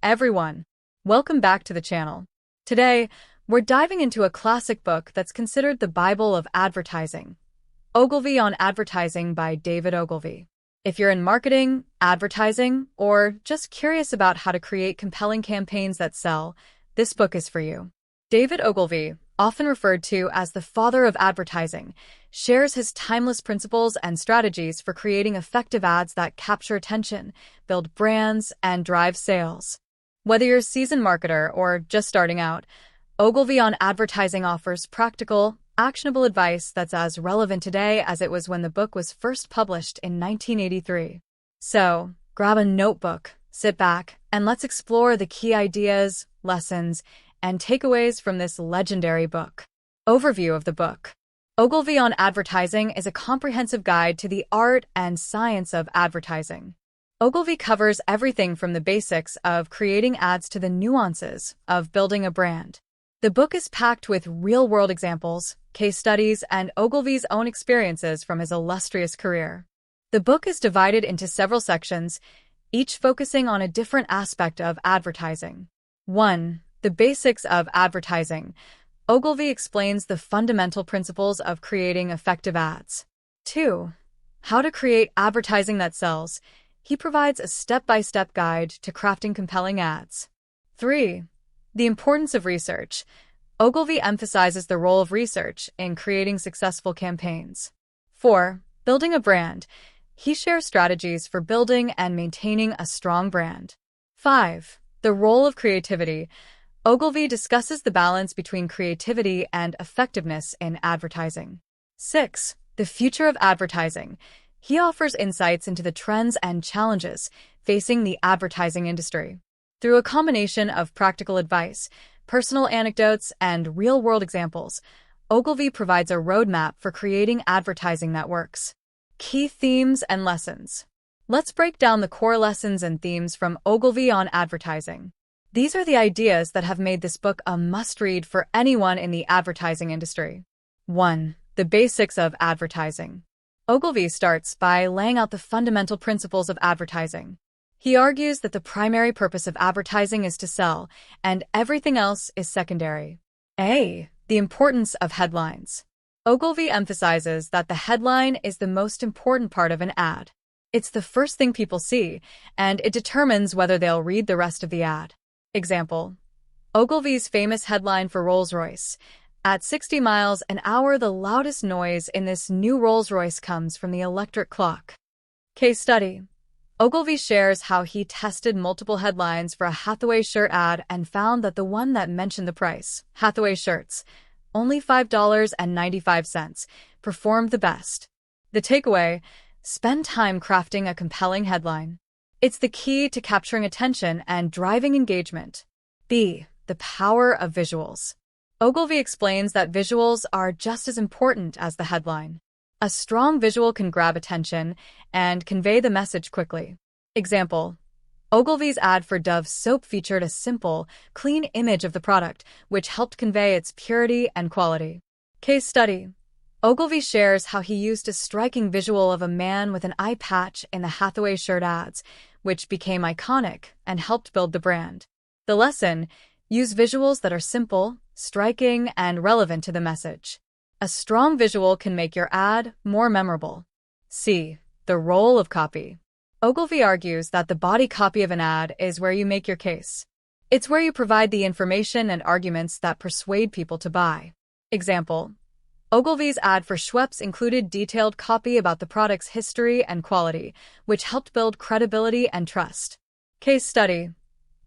everyone! Welcome back to the channel. Today, we're diving into a classic book that's considered the Bible of advertising, Ogilvy on Advertising by David Ogilvy. If you're in marketing, advertising, or just curious about how to create compelling campaigns that sell, this book is for you. David Ogilvy, often referred to as the father of advertising, shares his timeless principles and strategies for creating effective ads that capture attention, build brands, and drive sales. Whether you're a seasoned marketer or just starting out, Ogilvy on Advertising offers practical, actionable advice that's as relevant today as it was when the book was first published in 1983. So, grab a notebook, sit back, and let's explore the key ideas, lessons, and takeaways from this legendary book. Overview of the book. Ogilvy on Advertising is a comprehensive guide to the art and science of advertising. Ogilvy covers everything from the basics of creating ads to the nuances of building a brand. The book is packed with real-world examples, case studies, and Ogilvy's own experiences from his illustrious career. The book is divided into several sections, each focusing on a different aspect of advertising. 1. The basics of advertising. Ogilvy explains the fundamental principles of creating effective ads. 2. How to create advertising that sells. He provides a step-by-step guide to crafting compelling ads. 3. The importance of research. Ogilvy emphasizes the role of research in creating successful campaigns. 4. Building a brand. He shares strategies for building and maintaining a strong brand. 5. The role of creativity. Ogilvy discusses the balance between creativity and effectiveness in advertising. 6. The future of advertising. He offers insights into the trends and challenges facing the advertising industry. Through a combination of practical advice, personal anecdotes, and real-world examples, Ogilvy provides a roadmap for creating advertising that works. Key themes and lessons. Let's break down the core lessons and themes from Ogilvy on Advertising. These are the ideas that have made this book a must-read for anyone in the advertising industry. 1. The basics of advertising. Ogilvy starts by laying out the fundamental principles of advertising. He argues that the primary purpose of advertising is to sell, and everything else is secondary. A. The importance of headlines. Ogilvy emphasizes that the headline is the most important part of an ad. It's the first thing people see, and it determines whether they'll read the rest of the ad. Example: Ogilvy's famous headline for Rolls-Royce. At 60 miles an hour, the loudest noise in this new Rolls-Royce comes from the electric clock. Case study. Ogilvy shares how he tested multiple headlines for a Hathaway shirt ad and found that the one that mentioned the price, Hathaway shirts, only $5.95, performed the best. The takeaway: spend time crafting a compelling headline. It's the key to capturing attention and driving engagement. B. The power of visuals. Ogilvy explains that visuals are just as important as the headline. A strong visual can grab attention and convey the message quickly. Example: Ogilvy's ad for Dove soap featured a simple, clean image of the product, which helped convey its purity and quality. Case study. Ogilvy shares how he used a striking visual of a man with an eye patch in the Hathaway shirt ads, which became iconic and helped build the brand. The lesson: use visuals that are simple, striking, and relevant to the message. A strong visual can make your ad more memorable. C. The role of copy. Ogilvy argues that the body copy of an ad is where you make your case. It's where you provide the information and arguments that persuade people to buy. Example: Ogilvy's ad for Schweppes included detailed copy about the product's history and quality, which helped build credibility and trust. Case study.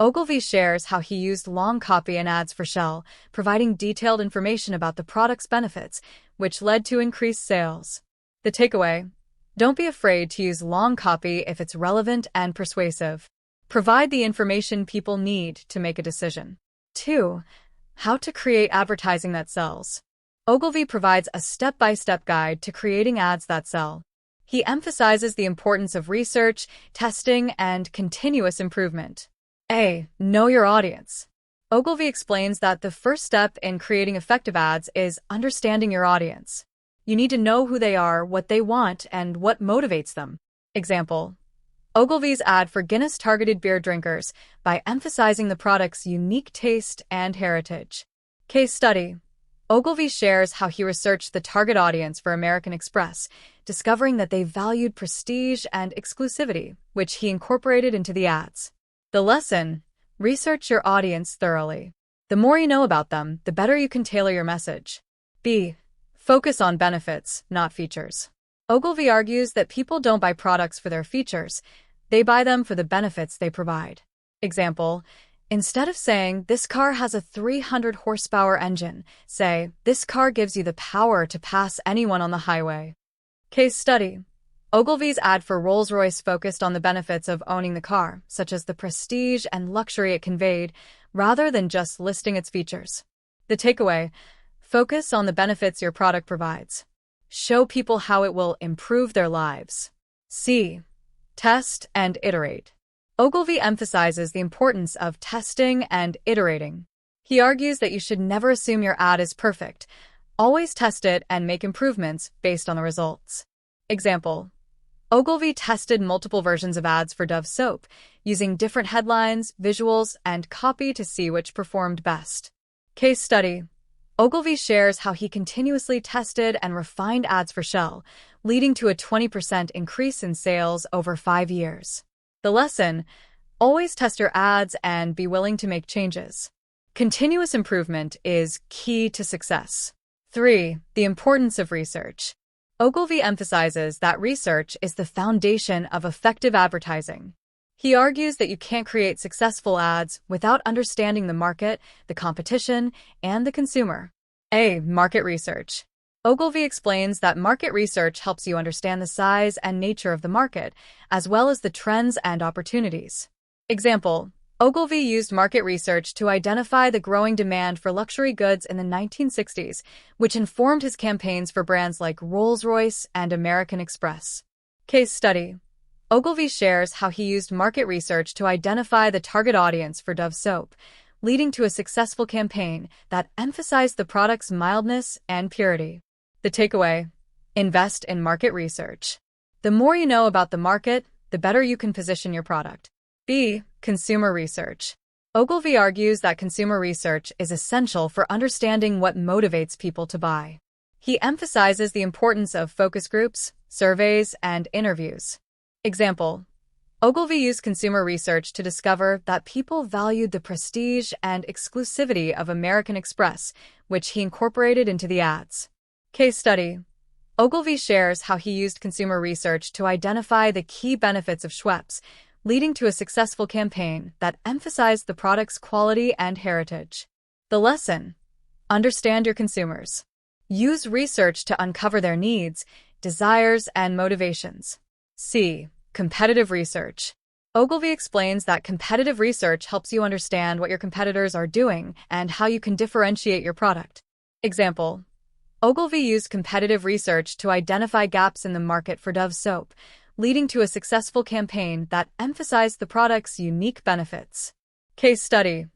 Ogilvy shares how he used long copy in ads for Shell, providing detailed information about the product's benefits, which led to increased sales. The takeaway: don't be afraid to use long copy if it's relevant and persuasive. Provide the information people need to make a decision. 2. How to create advertising that sells. Ogilvy provides a step-by-step guide to creating ads that sell. He emphasizes the importance of research, testing, and continuous improvement. A. Know your audience. Ogilvy explains that the first step in creating effective ads is understanding your audience. You need to know who they are, what they want, and what motivates them. Example: Ogilvy's ad for Guinness targeted beer drinkers by emphasizing the product's unique taste and heritage. Case study. Ogilvy shares how he researched the target audience for American Express, discovering that they valued prestige and exclusivity, which he incorporated into the ads. The lesson: research your audience thoroughly. The more you know about them, the better you can tailor your message. B. Focus on benefits, not features. Ogilvy argues that people don't buy products for their features, they buy them for the benefits they provide. Example: instead of saying, "This car has a 300 horsepower engine," say, "This car gives you the power to pass anyone on the highway." Case study. Ogilvy's ad for Rolls-Royce focused on the benefits of owning the car, such as the prestige and luxury it conveyed, rather than just listing its features. The takeaway: focus on the benefits your product provides. Show people how it will improve their lives. C. Test and iterate. Ogilvy emphasizes the importance of testing and iterating. He argues that you should never assume your ad is perfect. Always test it and make improvements based on the results. Example: Ogilvy tested multiple versions of ads for Dove soap, using different headlines, visuals, and copy to see which performed best. Case study. Ogilvy shares how he continuously tested and refined ads for Shell, leading to a 20% increase in sales over 5 years. The lesson: always test your ads and be willing to make changes. Continuous improvement is key to success. 3. The importance of research. Ogilvy emphasizes that research is the foundation of effective advertising. He argues that you can't create successful ads without understanding the market, the competition, and the consumer. A. Market research. Ogilvy explains that market research helps you understand the size and nature of the market, as well as the trends and opportunities. Example: Ogilvy used market research to identify the growing demand for luxury goods in the 1960s, which informed his campaigns for brands like Rolls-Royce and American Express. Case study. Ogilvy shares how he used market research to identify the target audience for Dove soap, leading to a successful campaign that emphasized the product's mildness and purity. The takeaway: invest in market research. The more you know about the market, the better you can position your product. B. Consumer research. Ogilvy argues that consumer research is essential for understanding what motivates people to buy. He emphasizes the importance of focus groups, surveys, and interviews. Example: Ogilvy used consumer research to discover that people valued the prestige and exclusivity of American Express, which he incorporated into the ads. Case study. Ogilvy shares how he used consumer research to identify the key benefits of Schweppes, leading to a successful campaign that emphasized the product's quality and heritage. The lesson: understand your consumers. Use research to uncover their needs, desires, and motivations. C. Competitive research. Ogilvy explains that competitive research helps you understand what your competitors are doing and how you can differentiate your product. Example: Ogilvy used competitive research to identify gaps in the market for Dove soap, leading to a successful campaign that emphasized the product's unique benefits. Case study.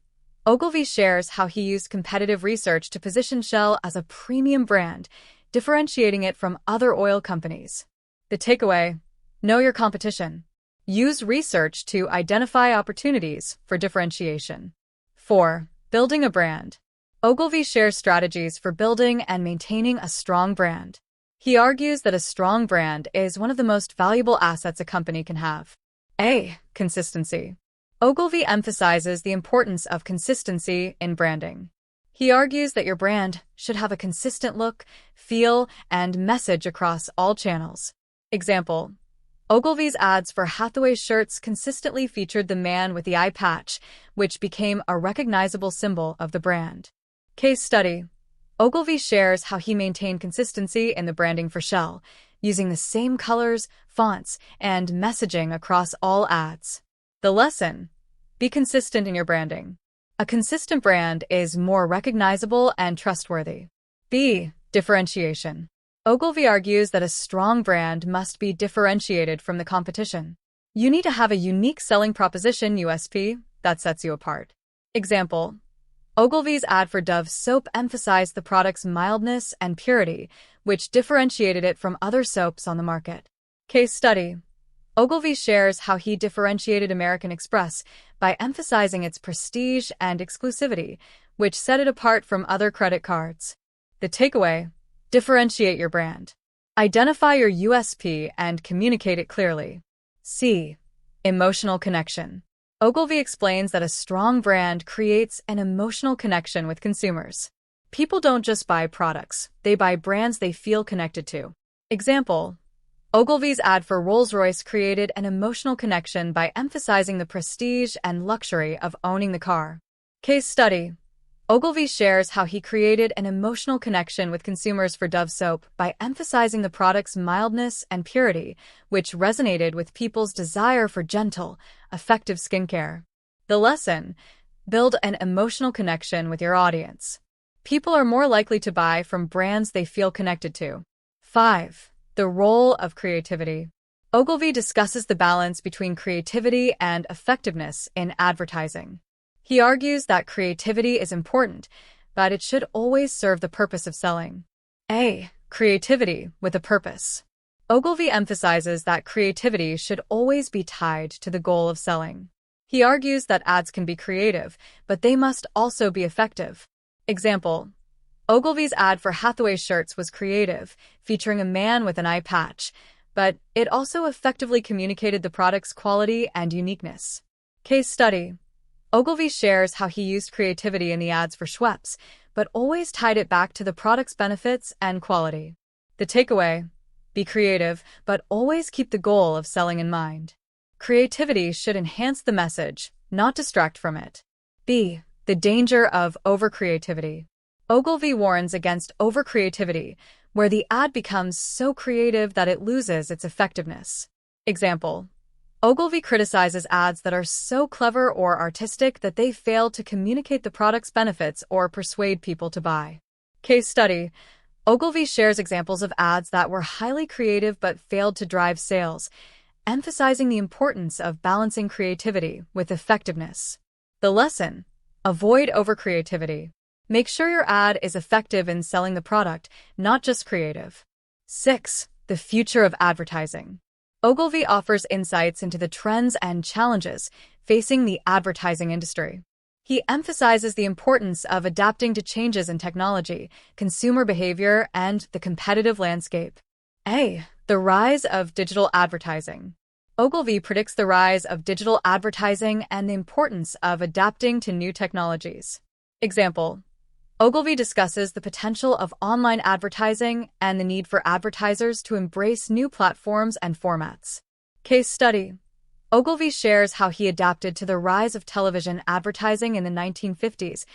Ogilvy shares how he used competitive research to position Shell as a premium brand, differentiating it from other oil companies. The takeaway: know your competition. Use research to identify opportunities for differentiation. 4. Building a brand. Ogilvy shares strategies for building and maintaining a strong brand. He argues that a strong brand is one of the most valuable assets a company can have. A. Consistency. Ogilvy emphasizes the importance of consistency in branding. He argues that your brand should have a consistent look, feel, and message across all channels. Example: Ogilvy's ads for Hathaway shirts consistently featured the man with the eye patch, which became a recognizable symbol of the brand. Case study. Ogilvy shares how he maintained consistency in the branding for Shell, using the same colors, fonts, and messaging across all ads. The lesson: be consistent in your branding. A consistent brand is more recognizable and trustworthy. B. Differentiation. Ogilvy argues that a strong brand must be differentiated from the competition. You need to have a unique selling proposition (USP) that sets you apart. Example: Ogilvy's ad for Dove soap emphasized the product's mildness and purity, which differentiated it from other soaps on the market. Case study. Ogilvy shares how he differentiated American Express by emphasizing its prestige and exclusivity, which set it apart from other credit cards. The takeaway: differentiate your brand. Identify your USP and communicate it clearly. C. Emotional connection. Ogilvy explains that a strong brand creates an emotional connection with consumers. People don't just buy products, they buy brands they feel connected to. Example: Ogilvy's ad for Rolls-Royce created an emotional connection by emphasizing the prestige and luxury of owning the car. Case study: Ogilvy shares how he created an emotional connection with consumers for Dove soap by emphasizing the product's mildness and purity, which resonated with people's desire for gentle, effective skincare. The lesson: build an emotional connection with your audience. People are more likely to buy from brands they feel connected to. 5. The role of creativity. Ogilvy discusses the balance between creativity and effectiveness in advertising. He argues that creativity is important, but it should always serve the purpose of selling. A. Creativity with a purpose. Ogilvy emphasizes that creativity should always be tied to the goal of selling. He argues that ads can be creative, but they must also be effective. Example: Ogilvy's ad for Hathaway shirts was creative, featuring a man with an eye patch, but it also effectively communicated the product's quality and uniqueness. Case study: Ogilvy shares how he used creativity in the ads for Schweppes, but always tied it back to the product's benefits and quality. The takeaway: be creative, but always keep the goal of selling in mind. Creativity should enhance the message, not distract from it. B. The danger of over-creativity. Ogilvy warns against over-creativity, where the ad becomes so creative that it loses its effectiveness. Example: Ogilvy criticizes ads that are so clever or artistic that they fail to communicate the product's benefits or persuade people to buy. Case study: Ogilvy shares examples of ads that were highly creative but failed to drive sales, emphasizing the importance of balancing creativity with effectiveness. The lesson: avoid over-creativity. Make sure your ad is effective in selling the product, not just creative. 6. The future of advertising. Ogilvy offers insights into the trends and challenges facing the advertising industry. He emphasizes the importance of adapting to changes in technology, consumer behavior, and the competitive landscape. A. The rise of digital advertising. Ogilvy predicts the rise of digital advertising and the importance of adapting to new technologies. Example: Ogilvy discusses the potential of online advertising and the need for advertisers to embrace new platforms and formats. Case study: Ogilvy shares how he adapted to the rise of television advertising in the 1950s,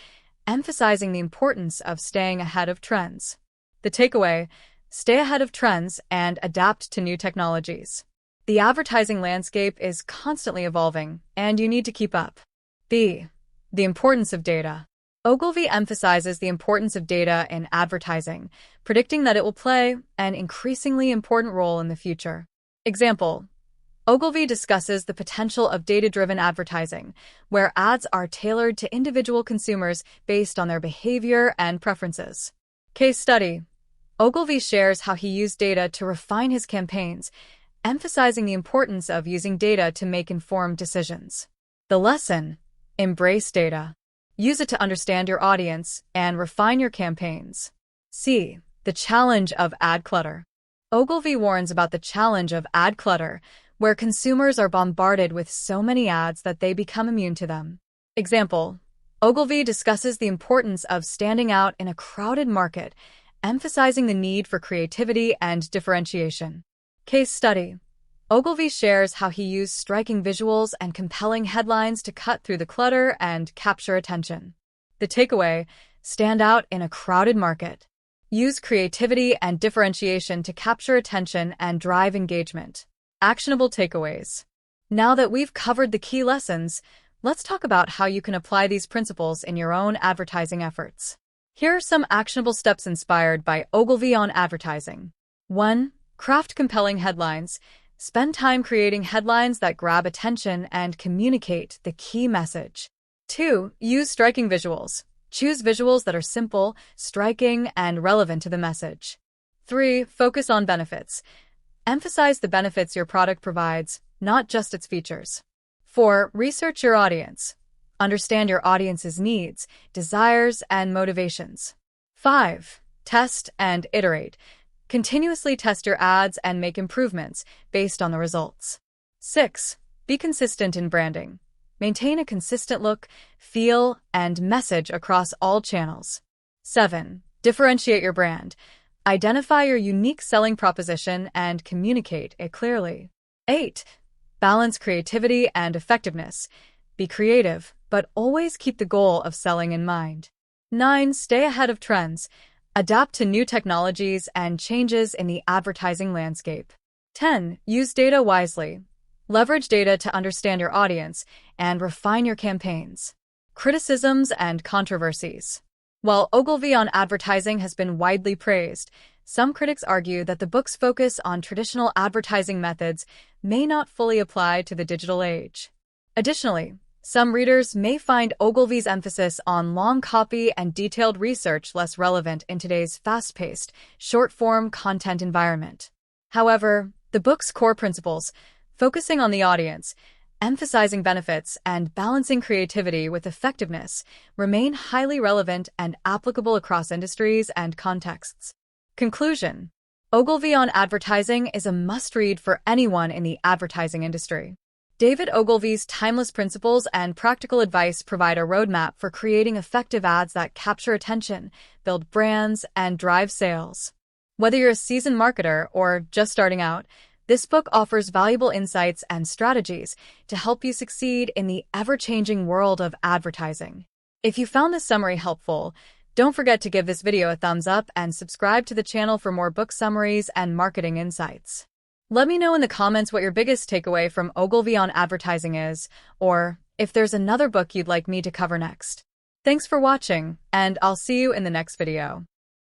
emphasizing the importance of staying ahead of trends. The takeaway: stay ahead of trends and adapt to new technologies. The advertising landscape is constantly evolving, and you need to keep up. B. The importance of data. Ogilvy emphasizes the importance of data in advertising, predicting that it will play an increasingly important role in the future. Example: Ogilvy discusses the potential of data-driven advertising, where ads are tailored to individual consumers based on their behavior and preferences. Case study: Ogilvy shares how he used data to refine his campaigns, emphasizing the importance of using data to make informed decisions. The lesson: embrace data. Use it to understand your audience and refine your campaigns. C. The challenge of ad clutter. Ogilvy warns about the challenge of ad clutter, where consumers are bombarded with so many ads that they become immune to them. Example: Ogilvy discusses the importance of standing out in a crowded market, emphasizing the need for creativity and differentiation. Case study: Ogilvy shares how he used striking visuals and compelling headlines to cut through the clutter and capture attention. The takeaway: stand out in a crowded market. Use creativity and differentiation to capture attention and drive engagement. Actionable takeaways. Now that we've covered the key lessons, let's talk about how you can apply these principles in your own advertising efforts. Here are some actionable steps inspired by Ogilvy on advertising. 1. Craft compelling headlines. Spend time creating headlines that grab attention and communicate the key message. 2. Use striking visuals. Choose visuals that are simple, striking, and relevant to the message. 3. Focus on benefits. Emphasize the benefits your product provides, not just its features. 4. Research your audience. Understand your audience's needs, desires, and motivations. 5. Test and iterate. Continuously test your ads and make improvements based on the results. 6. Be consistent in branding. Maintain a consistent look, feel, and message across all channels. 7. Differentiate your brand. Identify your unique selling proposition and communicate it clearly. 8. Balance creativity and effectiveness. Be creative, but always keep the goal of selling in mind. 9. Stay ahead of trends. Adapt to new technologies and changes in the advertising landscape. 10. Use data wisely. Leverage data to understand your audience and refine your campaigns. Criticisms and controversies. While Ogilvy on Advertising has been widely praised, some critics argue that the book's focus on traditional advertising methods may not fully apply to the digital age. Additionally, some readers may find Ogilvy's emphasis on long copy and detailed research less relevant in today's fast-paced, short-form content environment. However, the book's core principles, focusing on the audience, emphasizing benefits, and balancing creativity with effectiveness, remain highly relevant and applicable across industries and contexts. Conclusion: Ogilvy on Advertising is a must-read for anyone in the advertising industry. David Ogilvy's timeless principles and practical advice provide a roadmap for creating effective ads that capture attention, build brands, and drive sales. Whether you're a seasoned marketer or just starting out, this book offers valuable insights and strategies to help you succeed in the ever-changing world of advertising. If you found this summary helpful, don't forget to give this video a thumbs up and subscribe to the channel for more book summaries and marketing insights. Let me know in the comments what your biggest takeaway from Ogilvy on Advertising is, or if there's another book you'd like me to cover next. Thanks for watching, and I'll see you in the next video.